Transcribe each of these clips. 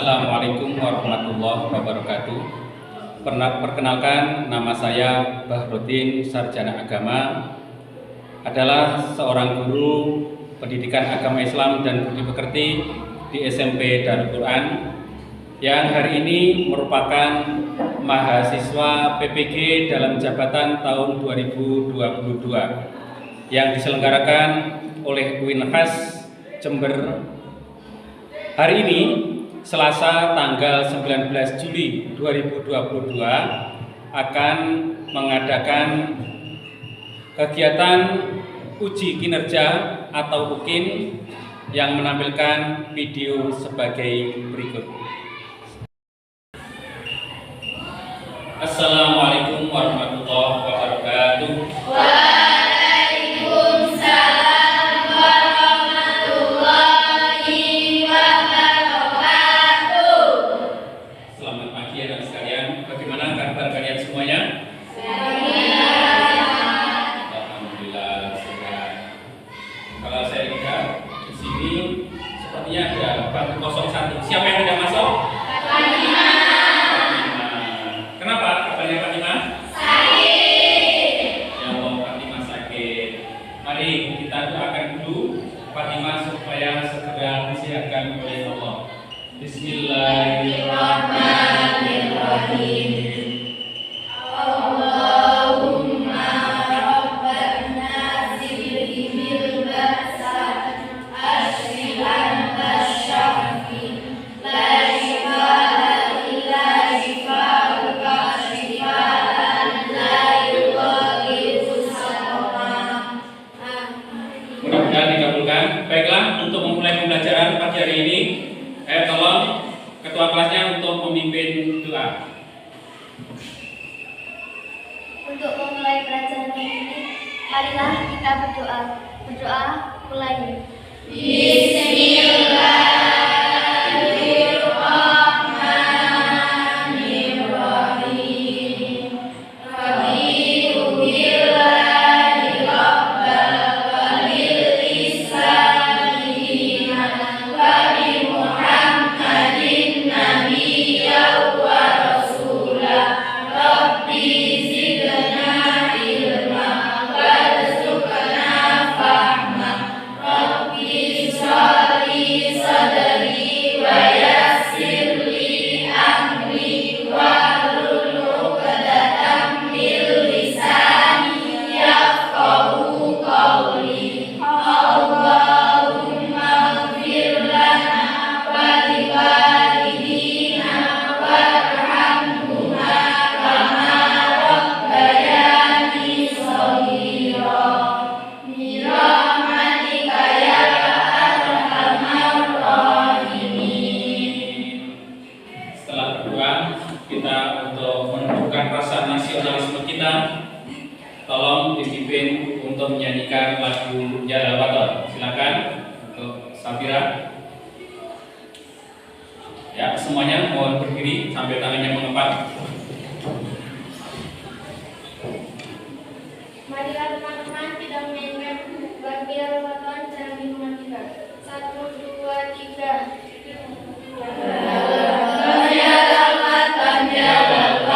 Assalamualaikum warahmatullahi wabarakatuh. Perkenalkan, nama saya Bahrodin, sarjana agama, adalah seorang guru pendidikan agama Islam dan budi pekerti di SMP Darul Quran yang hari ini merupakan mahasiswa PPG dalam jabatan tahun 2022 yang diselenggarakan oleh UINHAS Jember. Hari ini Selasa tanggal 19 Juli 2022 akan mengadakan kegiatan uji kinerja atau UKIN yang menampilkan video sebagai berikut. Assalamualaikum warahmatullahi wabarakatuh. Ada bangku 01. Siapa yang tidak masuk? Fatimah. Kenapa kabarnya Fatimah? Sakit. Ya Allah, Fatimah sakit. Mari kita doakan dulu Fatimah supaya segera disehatkan oleh Allah. Bismillahirrahmanirrahim. Baiklah, untuk memulai pembelajaran pagi hari ini, saya tolong ketua kelasnya untuk memimpin doa. Untuk memulai pelajaran ini, marilah kita berdoa. Berdoa mulai. Bismillah. Kita untuk menumbuhkan rasa nasionalisme kita, tolong dipimpin untuk menyanyikan lagu Jalal Waton. Silakan untuk Safira. Ya, semuanya mohon berdiri sambil tangannya mengepal. Marilah teman-teman kita menyanyikan lagu Jalal Waton dalam lingkungan kita. 1, 2, 3. Jalal Waton, Jalal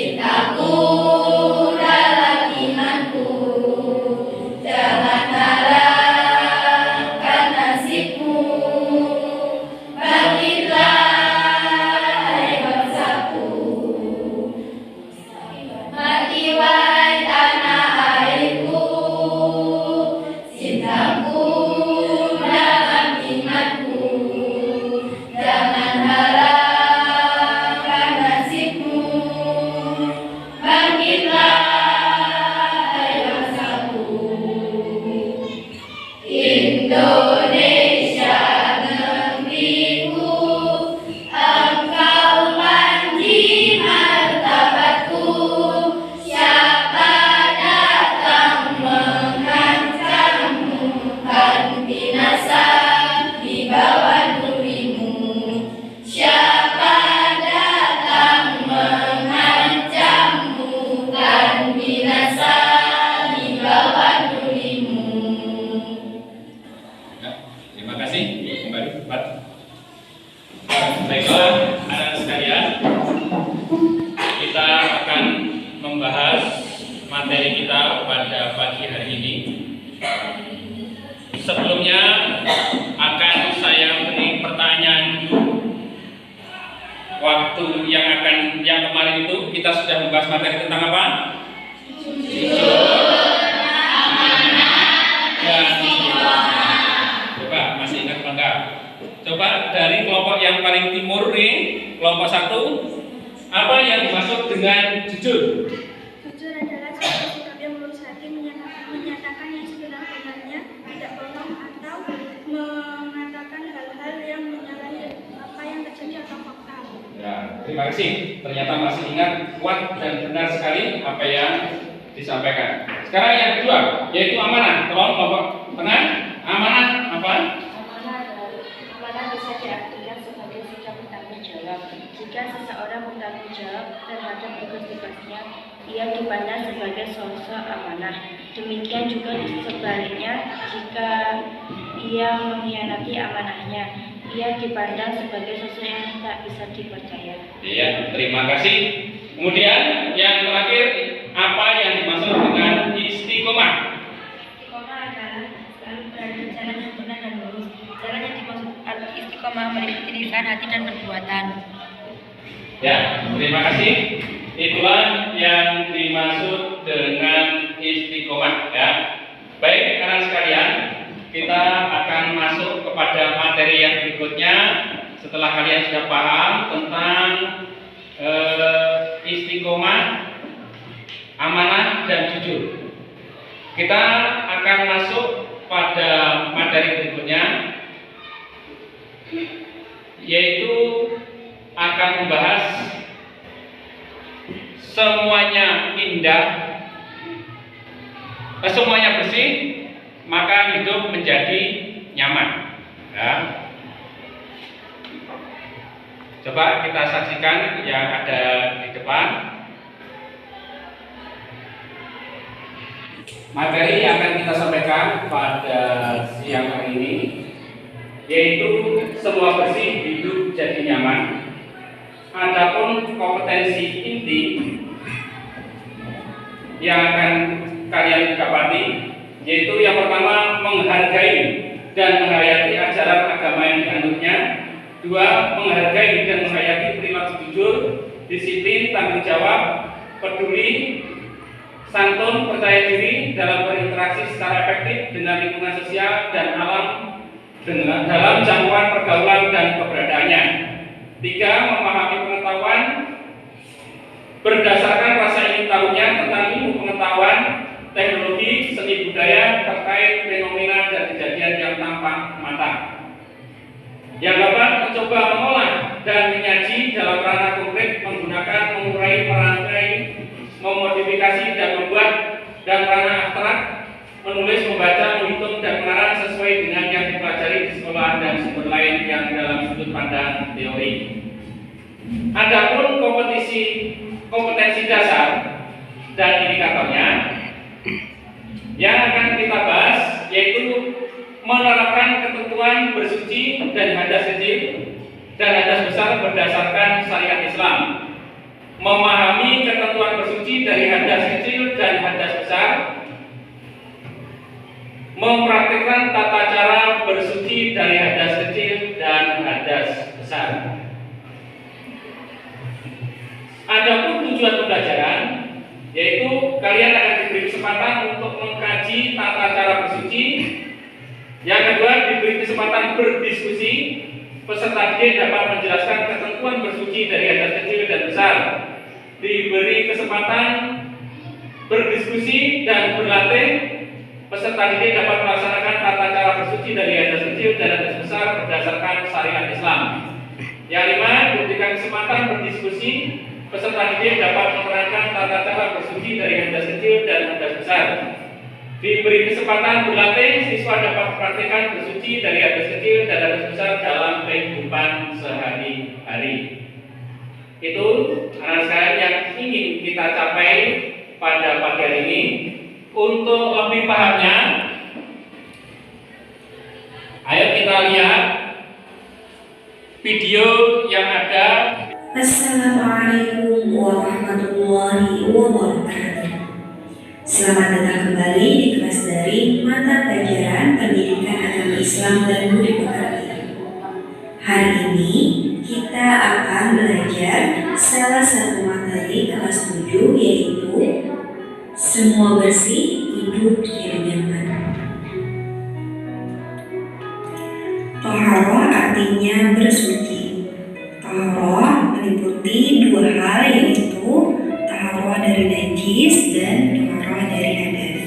Cintaku dalam imanku, jangan harapkan nasibmu. Bangkitlah hai bangsaku, mati wahai tanah airku. Cintaku dalam imanku, jangan harapkan nasibmu. Bangkitlah hai bangsaku, Indonesia negeriku, engkau manji martabatku. Siapa datang mengancammu, kan binasa di bawah nurimu. Siapa datang mengancammu, kan binasa di bawah nurimu. Ya, terima kasih. Kembali Pak. Baiklah, anak sekalian, kita akan membahas materi kita pada pagi hari ini. Sebelumnya akan saya beri pertanyaan dulu. Waktu yang kemarin itu kita sudah membahas materi tentang apa? Dan coba masih ingat apa enggak? Coba dari kelompok yang paling timur nih, kelompok 1, apa yang dimaksud dengan jujur? Jujur adalah suatu sikap yang mulus hati, menyatakan yang sebenar-benarnya, tidak bohong atau mengatakan hal-hal yang menyalahi apa yang terjadi atau fakta. Ya, terima kasih. Ternyata masih ingat, kuat dan benar sekali apa yang disampaikan. Sekarang yang kedua, yaitu amanah. Tolong kelompok tengah, amanah apa? Amanah bisa diartikan sebagai sikap bertanggung jawab. Jika seseorang bertanggung jawab terhadap tugas-tugasnya, ia dipandang sebagai sosok amanah. Demikian juga sebaliknya, jika ia mengkhianati amanahnya, ia dipandang sebagai sosok yang tak bisa dipercaya. Iya, terima kasih. Kemudian yang terakhir, apa yang dimaksud dengan istiqomah? Istiqomah adalah selalu berada di jalan yang benar dan lurus. Jalan yang dimaksud istiqomah meliputi lisan, hati, dan perbuatan. Ya, terima kasih. Itulah yang dimaksud dengan istiqomah. Ya, baik anak sekalian, kita akan masuk kepada materi yang berikutnya. Setelah kalian sudah paham tentang istiqomah, amanah, dan jujur, kita akan masuk pada materi berikutnya, yaitu akan membahas semuanya indah, semuanya bersih, maka hidup menjadi nyaman. Ya. Coba kita saksikan yang ada di depan. Materi yang akan kita sampaikan pada siang hari ini, yaitu semua bersih, hidup jadi nyaman. Adapun kompetensi inti yang akan kalian dapati, yaitu yang pertama, menghargai dan menghayati ajaran agama yang dianutnya. 2. Menghargai dan menghayati perilaku jujur, disiplin, tanggung jawab, peduli, santun, percaya diri dalam berinteraksi secara efektif dengan lingkungan sosial dan alam dalam jangkauan pergaulan dan keberadaannya. 3. Memahami pengetahuan berdasarkan rasa ingin tahunya tentang ilmu pengetahuan, teknologi, seni budaya terkait fenomena dan kejadian yang tampak mata. Yang dapat mencoba mengolah dan menyaji dalam ranah konkret menggunakan mengurai, merangkai, memodifikasi dan membuat, dan ranah abstrak, menulis, membaca, menghitung, dan mengarang sesuai dengan yang dipelajari di sekolah dan sumber lain yang dalam sudut pandang teori. Adapun kompetensi dasar dan indikatornya yang akan kita bahas, yaitu menerapkan ketentuan bersuci dan hadas kecil dan hadas besar berdasarkan syariat Islam, memahami ketentuan bersuci dari hadas kecil dan hadas besar, mempraktikkan tata cara bersuci dari hadas kecil dan hadas besar. Adapun tujuan pembelajaran, yaitu kalian akan diberi kesempatan untuk mengkaji tata cara bersuci. Yang kedua, diberi kesempatan berdiskusi. Peserta didik dapat menjelaskan ketentuan bersuci dari hadas kecil dan besar. Diberi kesempatan berdiskusi dan berlatih. Peserta didik dapat melaksanakan tata cara bersuci dari hadas kecil dan hadas besar berdasarkan syariat Islam. Yang lima, diberikan kesempatan berdiskusi. Peserta didik dapat menerangkan tata cara bersuci dari hadas kecil dan hadas besar. Diberi kesempatan berlatih, siswa dapat mempraktikkan bersuci dari hadas kecil dan hadas besar dalam kehidupan sehari-hari. Itu anak sekalian yang ingin kita capai pada pagi hari ini. Untuk lebih pahamnya, ayo kita lihat video yang ada. Assalamualaikum warahmatullahi wabarakatuh. Selamat datang kembali di kelas daring mata pelajaran Pendidikan Agama Islam dan Budi Pekerti. Hari ini kita akan belajar salah satu materi kelas 7, yaitu semua bersih hidup jadi nyaman. Toharoh artinya bersuci. Toharoh meliputi dua hal, yaitu toharoh dari najis dan toharoh dari hadas.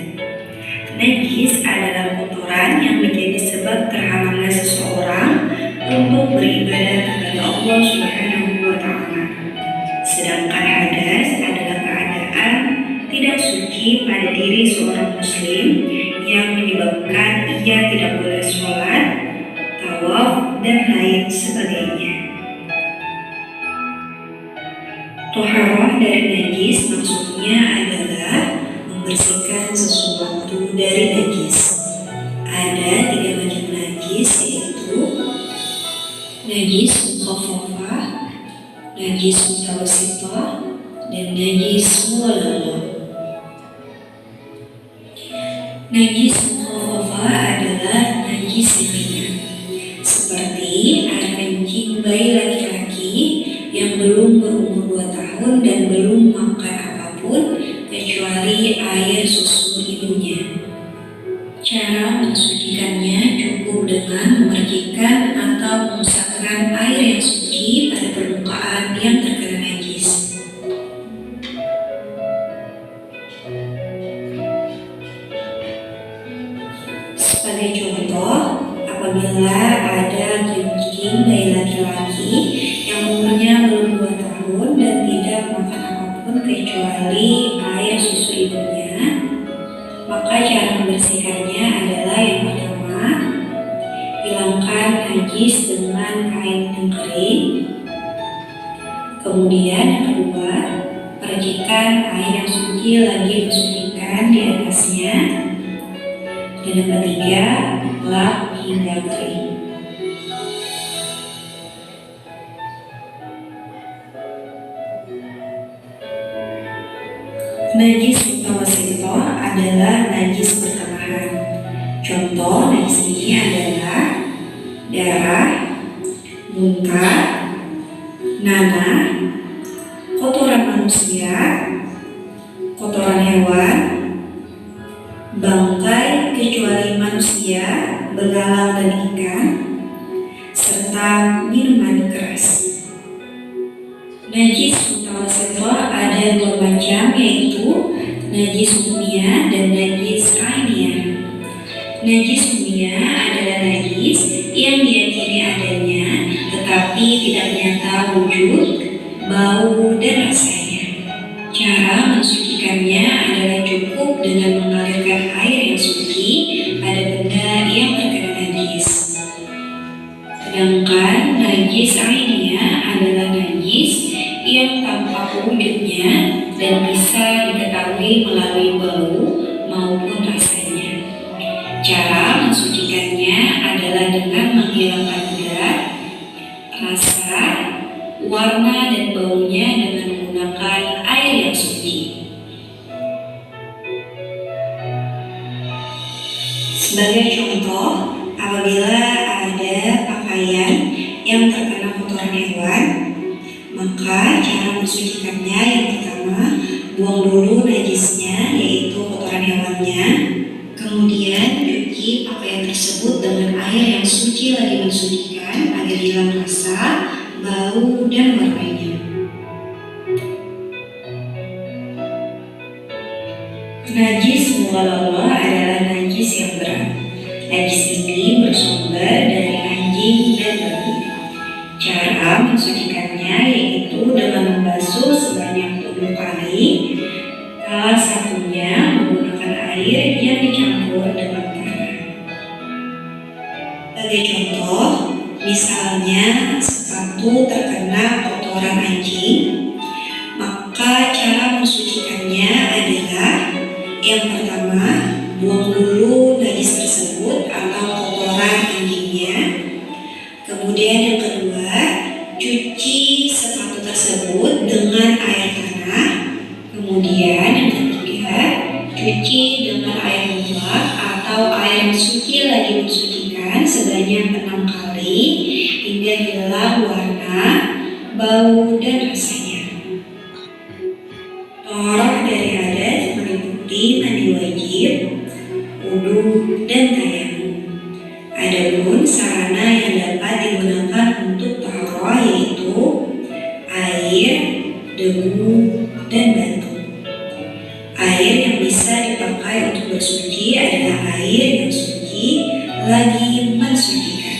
Najis adalah kotoran yang menjadi sebab terhalangnya seseorang untuk beribadah kepada Allah Subhanahu wa Ta'ala. Sedangkan hadas adalah keadaan tidak suci pada diri seorang muslim yang menyebabkan ia tidak boleh sholat, tawaf, dan lain sebagainya. Toharoh dari najis maksudnya adalah membersihkan sesuatu dari najis. Ada 3 macam najis, yaitu najis mukhaffafah, najis mutawassithah, dan najis mughallazah. Najis mukhaffafah adalah najis yang ringan, seperti air kencing bayi laki-laki yang belum berumur 2 tahun dan belum makan apapun kecuali air susu ibunya. Cara mensucikannya cukup dengan memercikan atau mengusapkan air yang suci pada permukaan yang terkena najis. Sebagai contoh, apabila ada kencing bayi laki-laki yang umurnya belum 2 tahun dan tidak makan apapun kecuali air susu ibunya, maka cara membersihkannya adalah yang pertama, hilangkan najis dengan kain yang kering. Kemudian yang kedua, percikan air yang suci lagi disuntikan di atasnya. Dan yang ketiga, lap hingga kering. Najis mutawassithah adalah najis pertengahan. Contoh najis ini adalah darah, muntah, nanah, kotoran manusia, kotoran hewan, bangkai kecuali manusia, belalang dan ikan, serta minuman keras. Najis mutawassithah ada 2 macam, yaitu najis umiyah dan najis ainiyah. Najis umiyah adalah najis yang diyakini adanya tetapi tidak nyata wujud, bau, dan rasanya. Cara mensucikannya adalah cukup dengan mengalirkan air yang suci pada benda yang terkena najis. Sedangkan najis ainiyah adalah najis yang tampak wujudnya dan bisa diketahui melalui bau maupun rasanya. Cara mensucikannya adalah dengan menghilangkan berat, rasa, warna, dan baunya dengan menggunakan Sebagai contoh, apabila ada pakaian yang terkena kotoran hewan, maka cara mensucikannya yang pertama, buang dulu najisnya, yaitu kotoran hewannya. Kemudian cuci pakaian tersebut dengan air yang suci lagi mensucikan agar hilang rasa, bau, dan warnanya. Najis mughalladhah adalah najis yang berat. Najis ini bersumber dari anjing dan babi. Cara mensucikannya yaitu dengan membasuh sebanyak 7 kali. Salah satunya menggunakan air yang dicampur dengan tanah. Sebagai contoh, misalnya sepatu terkena kotoran anjing, maka cara mensucikannya adalah yang pertama, buang dulu najis tersebut atau kotoran anjingnya. Kemudian yang kedua, cuci sepatu tersebut dengan air tanah. Kemudian yang ketiga, cuci dengan air mutlak atau air suci lagi mensucikan sebanyak 6 kali hingga hilang warna, bau, dan rasanya. Toharoh dari hadas meliputi mandi wajib, wudu, dan tayamum. Adapun sarana yang dapat digunakan untuk toharoh yaitu air, debu, dan batu. Air yang bisa dipakai untuk bersuci adalah air yang suci lagi mensucikan.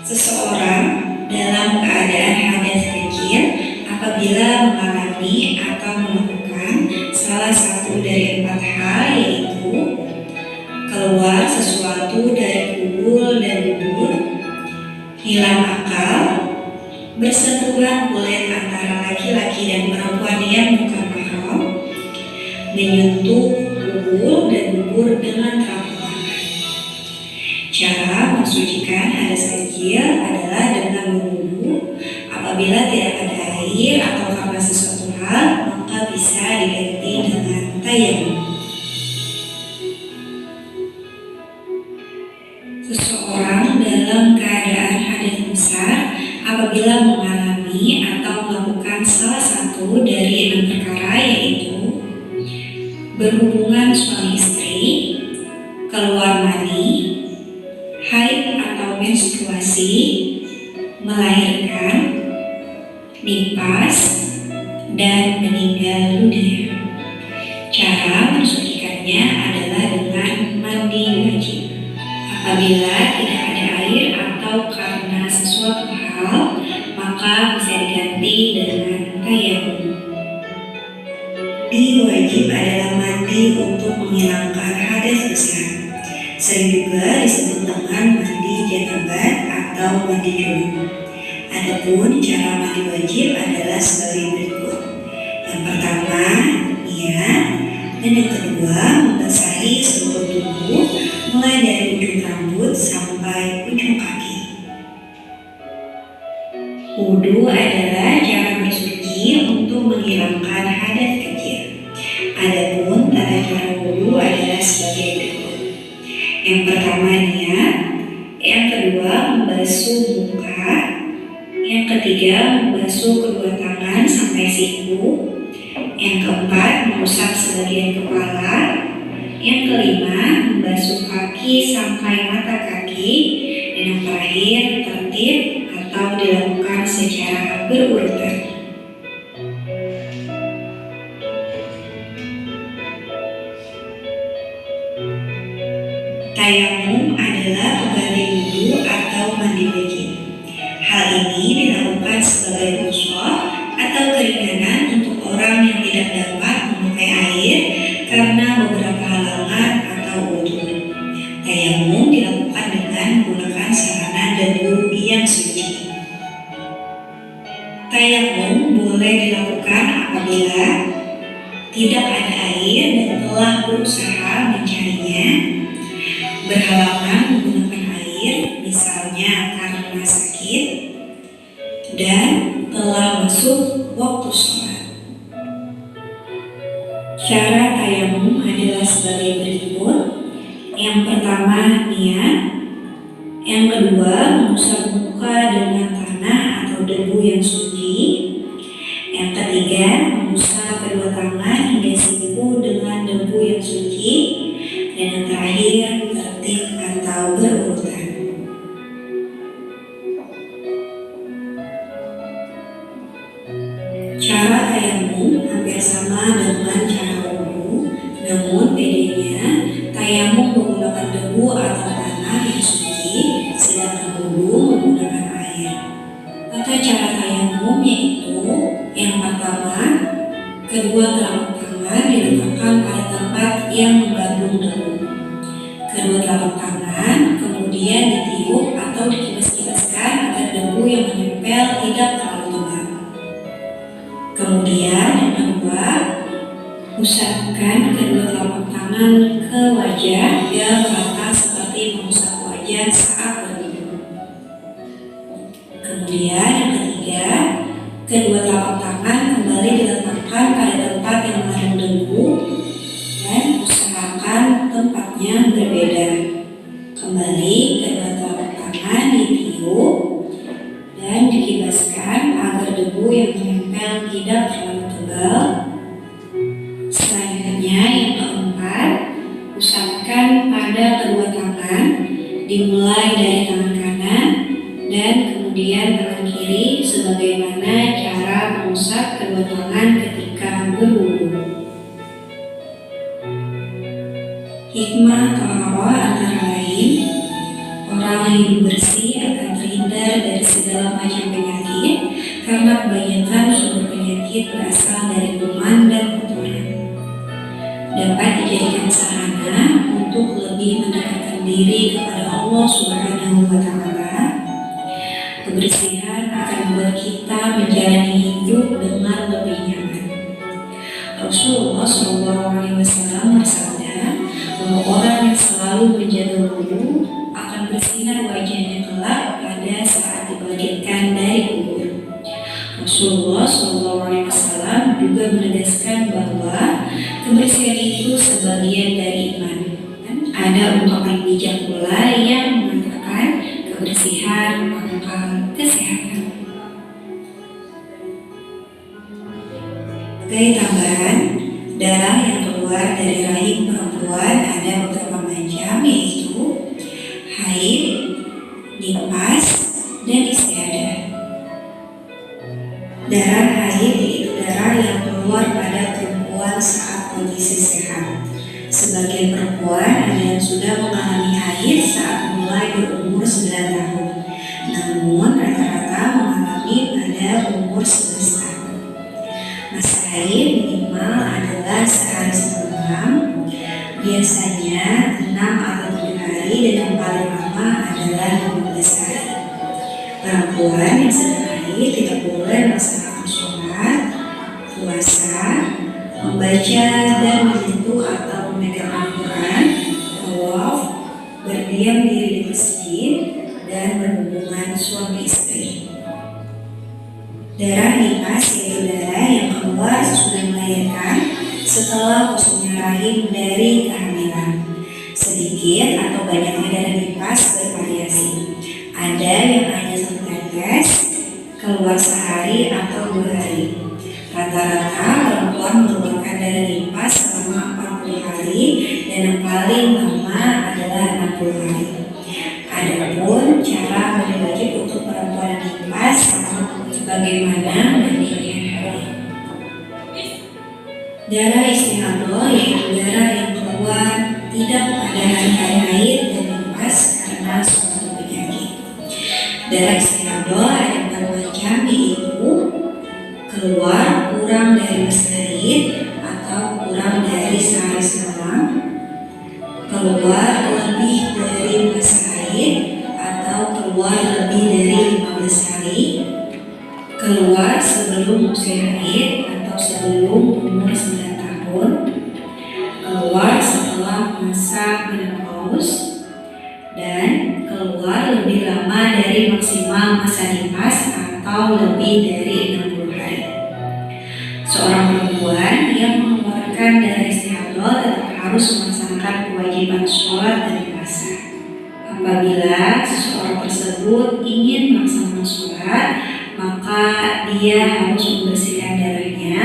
Seseorang dalam keadaan hadas kecil apabila mengalami atau melakukan salah satu dari 4 hal, yaitu keluar sesuatu dari kubul dan dubur, hilang akal, bersentuhan kulit antara laki-laki dan perempuan yang bukan mahram, menyentuh kubul dan dubur dengan telapak tangan. Cara mensucikan hadas kecil adalah dengan berwudu. Apabila tidak ada air atau karena sesuatu hal, maka bisa diganti dengan tayamum. Seseorang dalam keadaan hadas besar apabila mengalami atau melakukan salah satu dari 6 perkara, yaitu berhubungan suami istri, keluar mani, haid atau menstruasi, melahirkan, nifas, dan meninggal dunia. Cara mensucikannya adalah dengan mandi wajib. Apabila tidak ada air atau karena sesuatu hal, maka bisa diganti dengan tayamum. Mandi wajib adalah mandi untuk menghilangkan hadas besar. Sering juga disebut dengan mandi janabat atau mandi junub. Adapun cara mandi wajib adalah sebagai berikut. Yang pertama, niat, dan yang kedua, membasahi seluruh tubuh mulai dari ujung rambut sampai ujung kaki. Wudu adalah cara bersuci untuk menghilangkan hadas kecil. Adapun tata cara wudu adalah sebagai berikut. Yang pertama niat, yang kedua membasuh muka, yang ketiga membasuh kedua tangan sampai siku, yang keempat mengusap sebagian kepala, yang kelima membasuh kaki sampai mata kaki, dan yang terakhir tertib atau dilakukan secara berurutan. Tayamum adalah pengganti wudu atau mandi wajib. Hal ini dilakukan sebagai ghusl atau keringanan untuk orang yang tidak dapat memakai air karena beberapa halangan atau udhur. Tayamum dilakukan dengan menggunakan sarana debu yang suci. Tayamum boleh dilakukan apabila tidak ada air dan telah berusaha mencarinya, berhalangan menggunakan air, misalnya karena sakit, dan telah masuk waktu sholat. Cara tayamum adalah sebagai berikut. Yang pertama niat, yang kedua mengusap muka dengan tanah atau debu yang suci, yang ketiga mengusap kedua tangan hingga siku dengan debu yang suci, dan yang terakhir tertib atau berurutan. Cara tayamum hampir sama dengan cara wudu, namun bedanya tayamum menggunakan debu atau tanah yang suci, sedangkan wudu menggunakan air. Tata cara tayamum yaitu yang pertama, kedua telapak tangan diletakkan pada tempat yang mengandung debu. Kedua telapak tangan kemudian ditiup atau dikibas-kibaskan agar debu yang menempel tidak terlalu tebal. Kemudian yang kedua, usapkan kedua telapak tangan ke wajah yang rata seperti mengusap wajah saat berwudu. Kemudian yang ketiga, kedua telapak tangan kembali diletakkan pada tempat yang mengandung debu dan usahakan tempatnya berbeda. Kembali kedua telapak tangan ditiup dan dikibaskan agar debu yang menempel tidak terlalu tebal. Selanjutnya yang keempat, usapkan pada kedua tangan, dimulai dari tangan kanan dan kemudian tangan kiri sebagaimana cara mengusap kedua tangan ketika berwudu. Hikmah taharah antara lain, orang yang hidup bersih akan terhindar dari segala macam penyakit karena kebanyakan sumber penyakit berasal dari kuman dan kotoran. Dapat dijadikan sarana untuk lebih mendekatkan diri kepada Allah Subhanahu wa Ta'ala. Kebersihan akan membuat kita menjalani hidup dengan lebih nyaman. Rasulullah SAW bersabda bahwa orang yang selalu menjaga wudu akan bersinar wajahnya kelak pada saat dibangkitkan dari kubur. Rasulullah SAW juga menegaskan bahwa kebersihan itu sebagian dari iman. Dan ada ungkapan bijak pula yang mengatakan kebersihan pangkal kesehatan. Sebagai tambahan, darah yang keluar dari rahim perempuan ada beberapa macam, yaitu haid, nifas, dan istihadah. Darah haid yaitu darah yang keluar pada perempuan saat kondisi sehat. Sebagian perempuan ada yang sudah mengalami haid saat mulai berumur 9 tahun, namun rata-rata mengalami pada umur 11 tahun. Masa haid minimal adalah sehari semalam, biasanya 6 atau 7 hari, dan yang paling lama adalah 15 hari. Perempuan yang sedang haid tidak boleh melaksanakan sholat, puasa, membaca dan menyentuh atau memegang Al-Quran, tawaf, berdiam diri di masjid, dan berhubungan suami istri. Darah nifas yaitu darah yang keluar sesudah melahirkan setelah kosongnya rahim dari kehamilan. Sedikit atau banyaknya darah nifas bervariasi. Ada yang hanya 1 tetes, keluar sehari atau 2 hari. Rata-rata perempuan mengeluarkan darah nifas selama 40 hari dan yang paling lama adalah 60 hari. Adapun cara mandi wajib untuk perempuan nifas sebagaimana mandinya haid. Darah istihadah yaitu darah yang keluar tidak pada hari-hari haid dan nifas karena suatu penyakit. Darah istihadah ada 4 macam, yaitu keluar kurang dari masa haid atau kurang dari sehari semalam, keluar lebih dari masa haid atau keluar lebih dari 15 hari, keluar sebelum usia haid atau sebelum umur 9 tahun, keluar setelah masa menopause, dan keluar lebih lama dari maksimal masa nifas atau lebih dari 60 hari. Seorang perempuan yang mengeluarkan darah istihadah tetap harus melaksanakan kewajiban sholat dan puasa. Apabila seseorang tersebut ingin melaksanakan sholat, maka dia harus membersihkan darahnya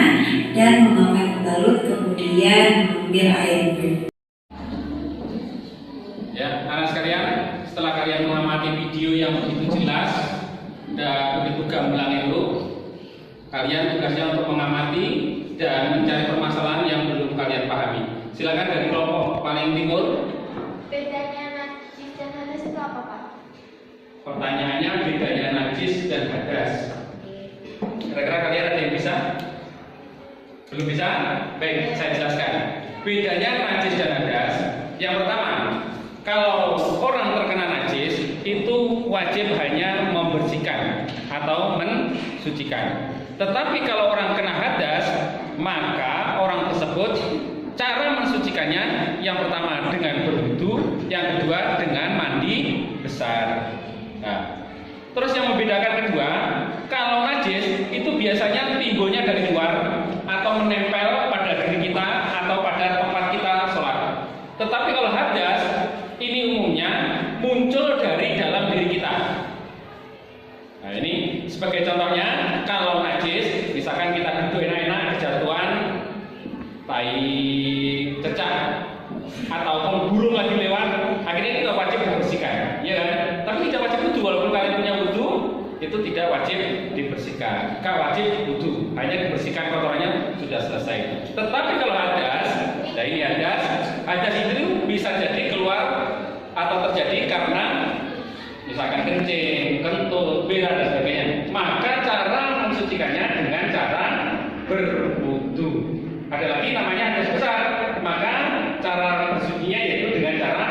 dan memakai pembalut, kemudian mengambil air wudhu. Ya, anak sekalian, setelah kalian mengamati video yang begitu jelas dan begitu gamblang itu, kalian tugasnya untuk mengamati dan mencari permasalahan yang belum kalian pahami. Silakan dari kelompok paling timur. Bedanya najis dan hadas itu apa, Pak? Pertanyaannya bedanya najis dan hadas. Kira-kira kalian ada yang bisa? Belum bisa? Baik, saya jelaskan. Bedanya najis dan hadas. Yang pertama, kalau orang terkena najis itu wajib hanya membersihkan atau mensucikan. Tetapi kalau orang kena hadas, maka orang tersebut cara mensucikannya yang pertama dengan berwudu, yang kedua dengan mandi besar. Nah, terus yang membedakan kedua, kalau najis itu biasanya timbulnya dari luar atau menempel pada diri kita atau pada tempat kita sholat. Tetapi kalau hadas ini umumnya muncul dari dalam diri kita. Nah, ini sebagai contohnya, kalau najis, misalkan kita duduk enak-enak kejatuhan tai cecak ataupun burung lagi lewat, akhirnya kita wajib membersihkan, ya kan? Tapi tidak wajib wudu, walaupun kalian punya wudu, itu tidak wajib dibersihkan. Gak wajib wudu, hanya dibersihkan kotorannya sudah selesai. Tetapi kalau hadas, nah ini hadas itu bisa jadi keluar atau terjadi karena misalkan kencing, kentut, berak dan sebagainya. Maka cara mensucikannya dengan cara berwudu. Ada lagi namanya hadas besar. Maka cara bersucinya yaitu dengan cara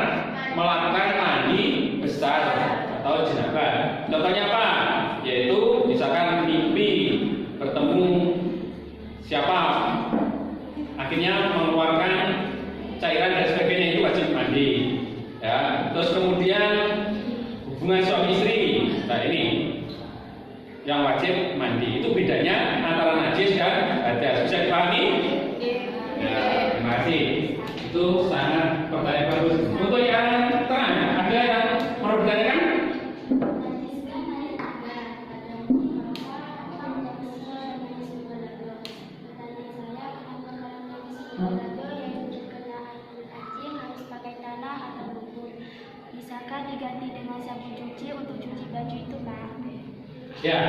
melakukan mandi besar atau janabah. Contohnya apa? Yaitu misalkan mimpi bertemu siapa, akhirnya mengeluarkan cairan dan sebagainya, itu wajib mandi. Ya, terus kemudian hubungan suami istri, nah ini yang wajib mandi. Itu bedanya antara najis dan hadas. Bisa dipahami? Ya, terima kasih. Itu sangat pertanyaan bagus. Untuk yang terang, ada yang mau bertanyakan? Bisakah diganti dengan sabun cuci untuk cuci baju itu, Pak? Ya.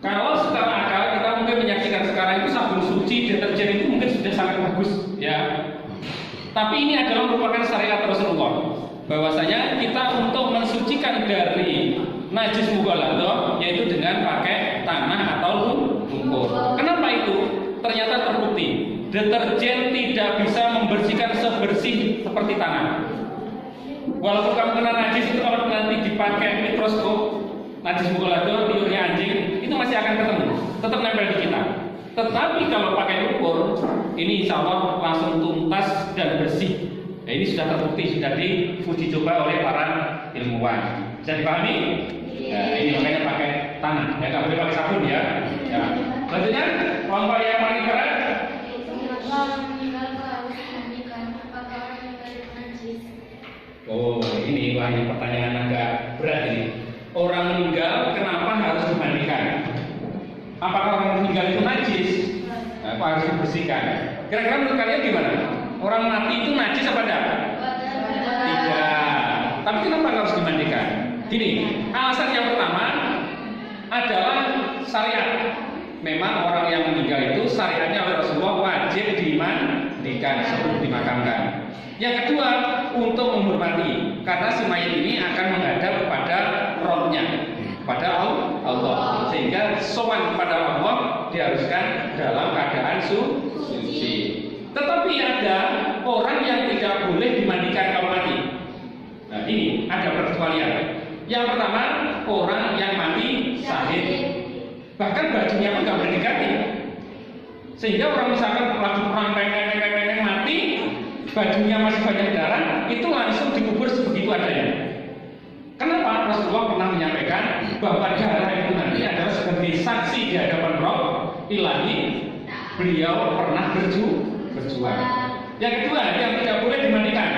Kalau secara akal kita mungkin menyaksikan sekarang itu sabun suci, deterjen itu mungkin sudah sangat bagus, ya. Tapi ini adalah merupakan syariat Rasulullah. Bahwasanya kita untuk mensucikan dari najis mughalladhah yaitu dengan pakai tanah atau lumpur. Kenapa itu? Ternyata terbukti deterjen tidak bisa membersihkan sebersih seperti tanah. Walaupun kamu kena najis itu, kalau nanti dipakai mikroskop najis mughalladhah, liurnya anjing, itu masih akan ketemu, tetap nempel di kita. Tetapi kalau pakai lumpur, ini insya Allah langsung tuntas dan bersih. Nah, ini sudah terbukti, sudah diuji coba oleh para ilmuwan. Bisa dipahami? Ya, ini makanya pakai tanah, ya nggak boleh pakai sabun ya. Ya. Selanjutnya, kelompok yang paling berat. Oh, ini wah, ini pertanyaan agak berat ini. Orang meninggal kenapa harus dimandikan? Apakah orang meninggal itu najis? Nah, apa harus dibersihkan? Kira-kira menurut kalian gimana? Orang mati itu najis apa enggak? Tidak. Tapi kenapa harus dimandikan? Gini, alasan yang pertama adalah syariat. Memang orang yang meninggal itu syariatnya oleh Rasulullah wajib dimandikan sebelum dimakamkan. Yang kedua, untuk menghormati, karena si mayat ini akan menghadap kepada rohnya, pada Allah, sehingga sowan kepada Allah diharuskan dalam keadaan suci. Tetapi ada orang yang tidak boleh dimandikan kalau mati. Nah, ini ada perkecualian. Yang pertama, orang yang mati syahid, bahkan bajunya pun nggak boleh diganti. Sehingga orang misalkan lagi perang mati, bajunya masih banyak darah, itu langsung dikubur sebegitu adanya. Kenapa? Rasulullah pernah menyampaikan bahwa darah itu nanti adalah sebagai saksi di hadapan Roh Ilahi. Beliau pernah berjuang. Yang kedua, yang tidak boleh dimandikan,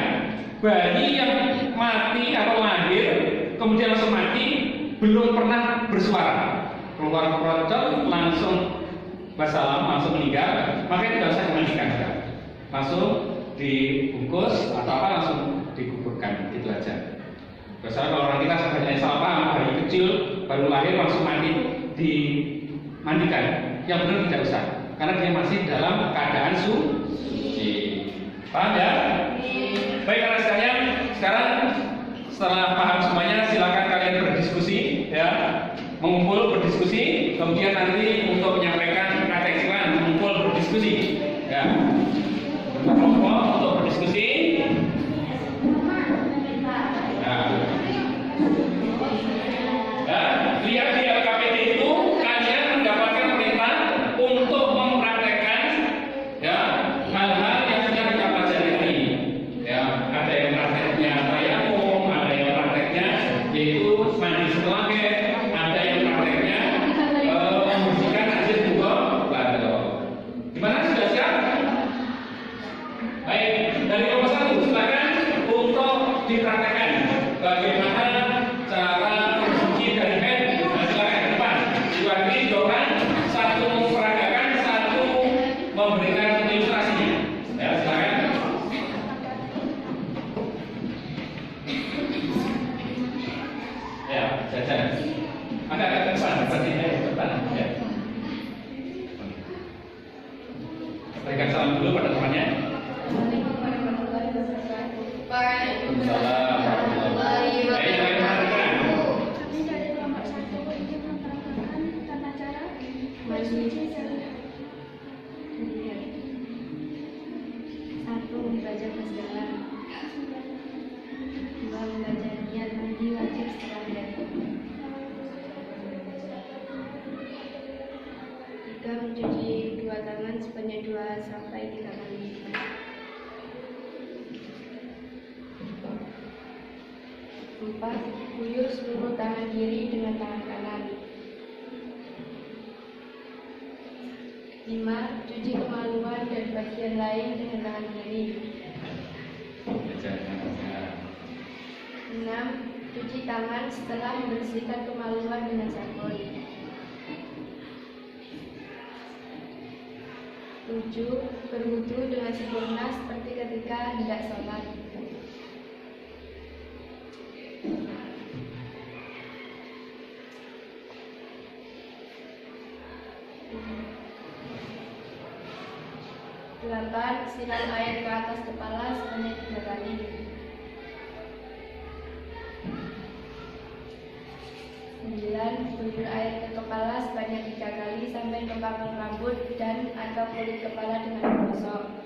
bayi yang mati atau lahir kemudian langsung mati, belum pernah bersuara, keluar keroncong langsung wassalam, langsung meninggal, maka tidak usah dimandikan, langsung dibungkus atau apa langsung dikuburkan, itu aja. Biasanya kalau orang kita sebenarnya salah paham, bayi kecil baru lahir langsung mati dimandikan, yang benar tidak usah, karena dia masih dalam keadaan suci. Paham ya? Baik anak sekalian, sekarang setelah paham semuanya, silakan kalian berdiskusi, ya, mengumpul berdiskusi, kemudian nanti untuk menyampaikan katekisian mengumpul berdiskusi, ya, berkelompok untuk berdiskusi. Lihat di LKPD itu kalian mendapatkan perintah untuk mempraktekkan, ya, hal-hal yang sudah kita pelajari hari. Ya, ada yang prakteknya tayamum, ada yang prakteknya yaitu mandi setelah haid, ada yang prakteknya membersihkan najis buka batu. Gimana, sudah siap? Baik, dari nomor 1 silakan untuk dipraktekkan bagaimana cara bersuci dari haid. Nah, silakan ke depan. Diwakili 2 orang, 1 memperagakan, 1 memberikan ilustrasinya. Ya, silakan. Ya, jajan. Agak ke depan, seperti ini ke depan. Ya. Berikan salam dulu pada temannya. Waalaikumsalam warahmatullahi wabarakatuh. Kami dari kelompok 1 ingin memperagakan tata cara bersuci dari haid. 1. Membaca basmalah. 2. Membaca niat mandi wajib setelah haid. 3. Mencuci 2 tangan sebanyak 2 sampai 3 kali. 4. Guyur seluruh tangan kiri dengan tangan kanan. 5. Cuci kemaluan dan bagian lain dengan tangan kiri. 6. Cuci tangan setelah membersihkan kemaluan dengan sabun. 7. Berwudu dengan sempurna seperti ketika hendak sholat. 8. Siram air ke atas kepala sebanyak 3 kali. 9. Guyur air ke kepala sebanyak 3 kali sampai ke pangkal rambut dan atau kulit kepala dengan digosok.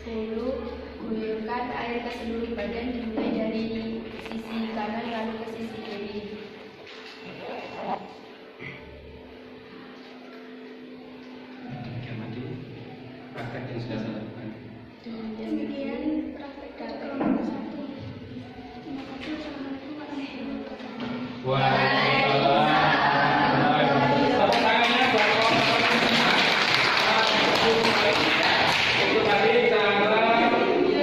10. Guyurkan air ke seluruh badan dimulai dari sisi kanan lalu ke sisi kiri. 'Praktek yang sudah saya lakukan. Demikian praktek dari kelompok 1. Terima kasih. Assalamualaikum warahmatullahi wabarakatuh. Tepuk tangannya buat itu tadi cara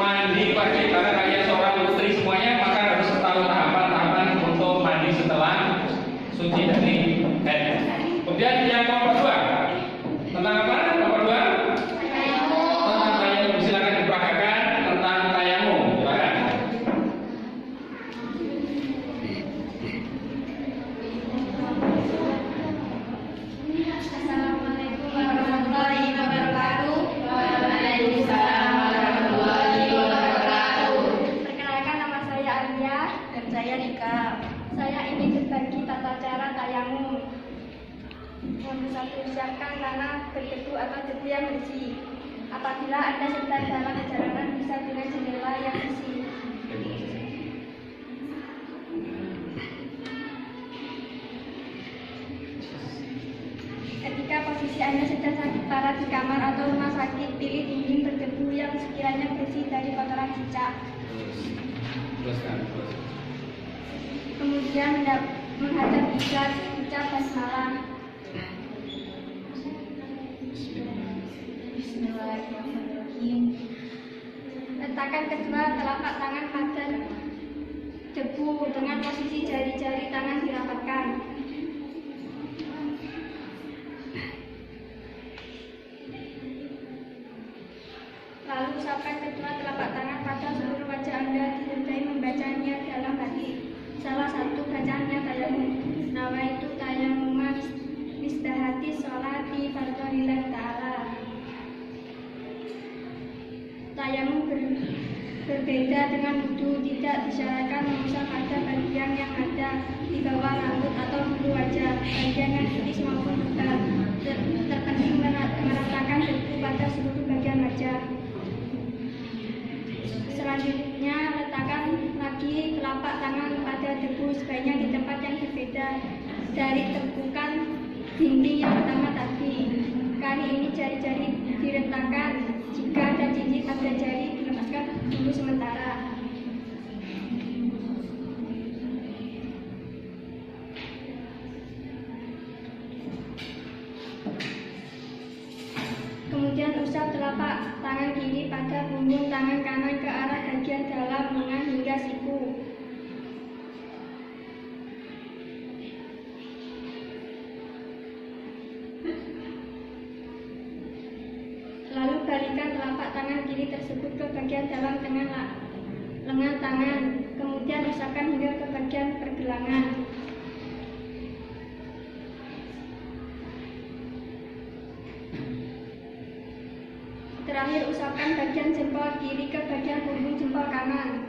mandi pagi, karena kalian seorang putri semuanya, maka harus tahu tahapan-tahapan untuk mandi setelah suci dari haid. Kemudian yang nomor 2 tentang apa? Nomor 2 tentang tayamum. Silakan diperagakan tentang tayamum. Silakan. Assalamualaikum warahmatullahi wabarakatuh. Waalaikumsalam warahmatullahi wabarakatuh. Perkenalkan, nama saya Alia. Dan saya Rika. Saya ingin berbagi tata cara tayamum. Yang bisa siapkan tanah berdebu atau debu yang bersih. Apabila Anda sedang dalam perjalanan, bisa dengan jendela yang bersih. Ketika posisi Anda sedang sakit parah di kamar atau rumah sakit, pilih dinding berdebu yang sekiranya bersih dari kotoran cicak. Teruskan. Kemudian menghadap kiblat, ucap basmalah. Letakkan kedua telapak tangan pada debu dengan posisi jari-jari tangan dirapatkan. Lalu usapkan kedua telapak tangan pada seluruh wajah Anda, disertai membacanya dalam hati. Salah satu bacaannya tayamum. Nawaitu tayamuman istahati sholati fardholillahi ta'ala. Tayamum berbeda dengan wudu, tidak disyaratkan mengusap pada bagian yang ada di bawah rambut atau bulu wajah, bagian yang kritis maupun bukan. Terpenting meratakan debu pada seluruh bagian wajah. Selanjutnya, letakkan lagi telapak tangan pada debu, sebaiknya di tempat yang berbeda dari tepukan dinding yang pertama tadi. Kali ini jari-jari diletakkan, jika ada cincin pada jari dilepaskan dulu sementara. Kemudian usap telapak tangan kiri pada punggung tangan kanan ke arah bagian dalam lengan hingga siku. Lalu balikan telapak tangan kiri tersebut ke bagian dalam lengan tangan. Kemudian usapkan hingga ke bagian pergelangan. Terakhir, usapkan bagian jempol kiri ke bagian punggung jempol kanan.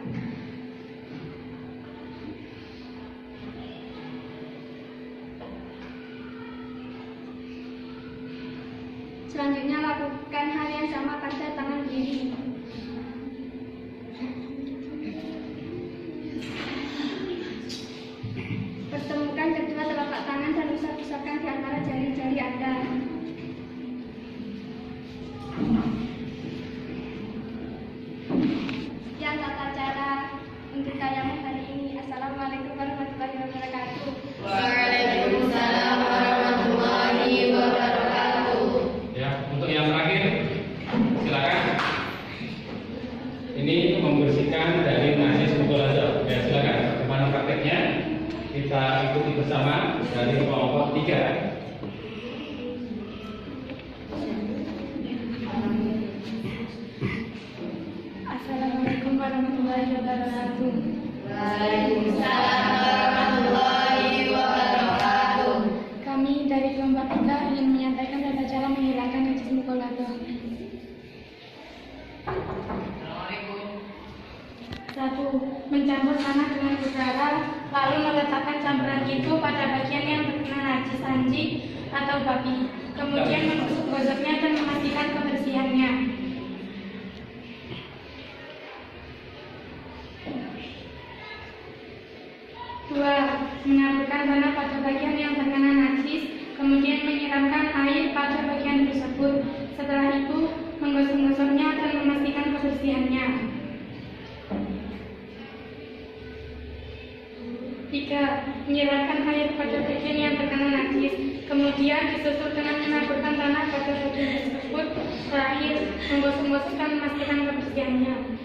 Selanjutnya, lakukan hal yang sama pada tangan kiri. Pertemukan kedua telapak tangan dan usap-usapkan di antara jari-jari Anda. Sekian tata cara untuk tayamum hari ini. Assalamualaikum warahmatullahi wabarakatuh. Waalaikumsalam warahmatullahi wabarakatuh. Ya, untuk yang terakhir, silakan. Ini membersihkan dari najis mukolazo. Ya, silakan. Bagaimana prakteknya? Kita ikuti bersama dari kelompok 3. Assalamualaikum warahmatullahi wabarakatuh. Waalaikumsalam warahmatullahi wabarakatuh. Kami dari kelompok 3 ingin menyampaikan tata cara menghilangkan najis mukolazo. 1. Mencampur tanah dengan udara, lalu meletakkan campuran itu pada bagian yang terkena najis anjing atau babi. Kemudian menggosoknya dan memastikan kebersihannya. 2. Menaburkan tanah pada bagian yang terkena najis, kemudian menyiramkan air pada bagian tersebut. Setelah itu, menggosok-gosoknya dan memastikan kebersihannya. 3. Menyiramkan air pada bagian yang terkena najis, kemudian disusul dengan menaburkan tanah pada bagian tersebut. Terakhir, menggosok-gosok dan memastikan kebersihannya.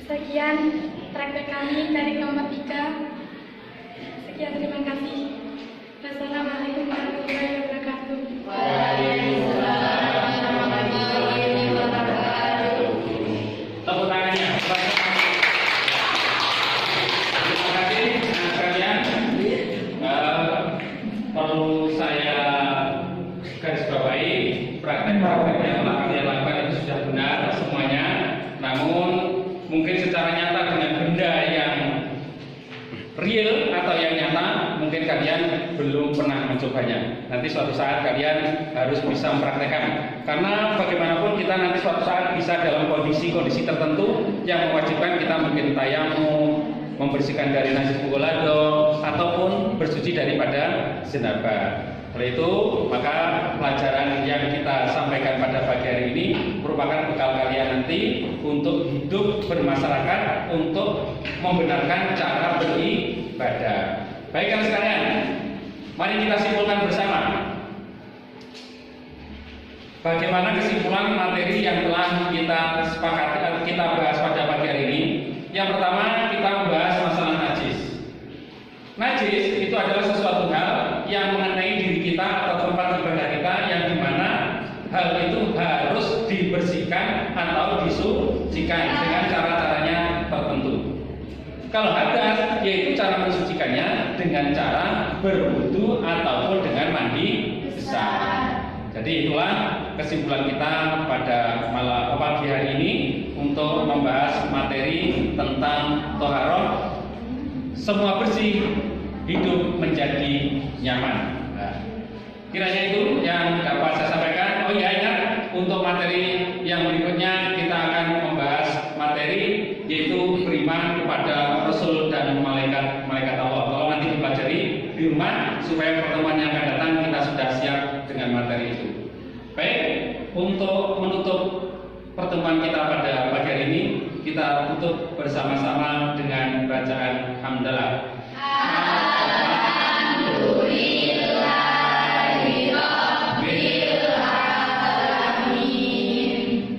Sekian praktek kami dari kelompok 3. Sekian, terima kasih. Wassalamualaikum warahmatullahi wabarakatuh. Waalaikumsalam warahmatullahi wabarakatuh. Tepuk tangannya. Terima kasih sekalian. Perlu saya garis bawahi, praktek-praktek yang telah kalian lakukan itu sudah benar semuanya. Namun mungkin secara nyata dengan benda yang real atau yang nyata, mungkin kalian belum pernah mencobanya. Nanti suatu saat kalian harus bisa mempraktekkan. Karena bagaimanapun kita nanti suatu saat bisa dalam kondisi-kondisi tertentu yang mewajibkan kita mungkin tayamum, membersihkan dari najis mukolazo, ataupun bersuci daripada janabah. Oleh itu, maka pelajaran yang kita sampaikan pada pagi hari ini merupakan bekal kalian nanti untuk hidup bermasyarakat, untuk membenarkan cara beribadah. Baikkan sekalian, mari kita simpulkan bersama. Bagaimana kesimpulan materi yang telah kita sepakati, kita bahas pada pagi hari ini? Yang pertama, kita membahas masalah najis. Najis itu adalah sesuatu hal yang mengenai diri kita atau tempat ibadah kita, yang dimana hal itu harus dibersihkan atau disucikan dengan cara-caranya tertentu. Kalau hadas, yaitu cara mensucikannya dengan cara berwudu ataupun dengan mandi besar. Jadi itulah kesimpulan kita pada pagi hari ini untuk membahas materi tentang toharoh. Semua bersih, hidup menjadi nyaman. Nah, kiranya itu yang dapat saya sampaikan. Oh iya, ingat, untuk materi yang berikutnya kita akan membahas materi yaitu beriman kepada Rasul dan malaikat Allah. Tolong nanti dipelajari di rumah supaya pertemuan yang akan datang kita sudah siap dengan materi itu. Baik, untuk menutup pertemuan kita pada pagi hari ini, kita tutup bersama-sama dengan bacaan hamdalah.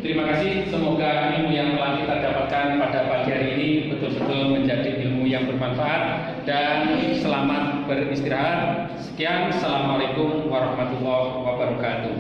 Terima kasih, semoga ilmu yang telah kita dapatkan pada pagi hari ini betul-betul menjadi ilmu yang bermanfaat dan selamat beristirahat. Sekian, assalamualaikum warahmatullahi wabarakatuh.